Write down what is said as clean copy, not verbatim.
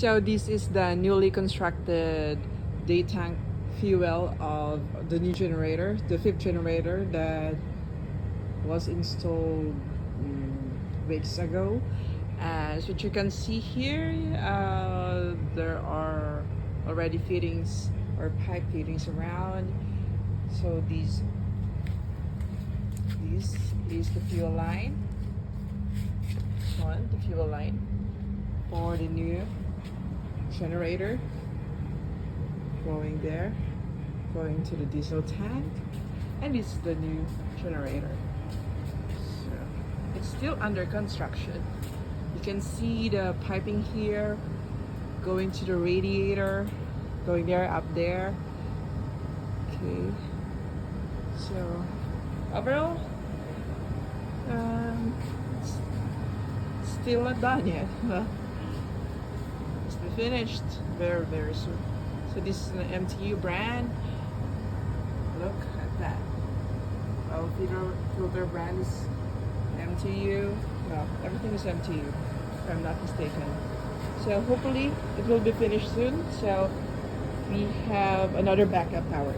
So this is the newly constructed day tank fuel of the new generator, the fifth generator that was installed weeks ago. As what you can see here, there are already fittings or pipe fittings around. So this is the fuel line. This one, the fuel line for the new generator, going there, going to the diesel tank, and this is the new generator. So it's still under construction. You can see the piping here going to the radiator, going there, up there. Okay, so overall, it's still not done yet. It's be finished very soon. So this is an MTU brand. Look at that. Our filter brand is MTU. Well, everything is MTU, if I'm not mistaken. So hopefully it will be finished soon. So we have another backup power.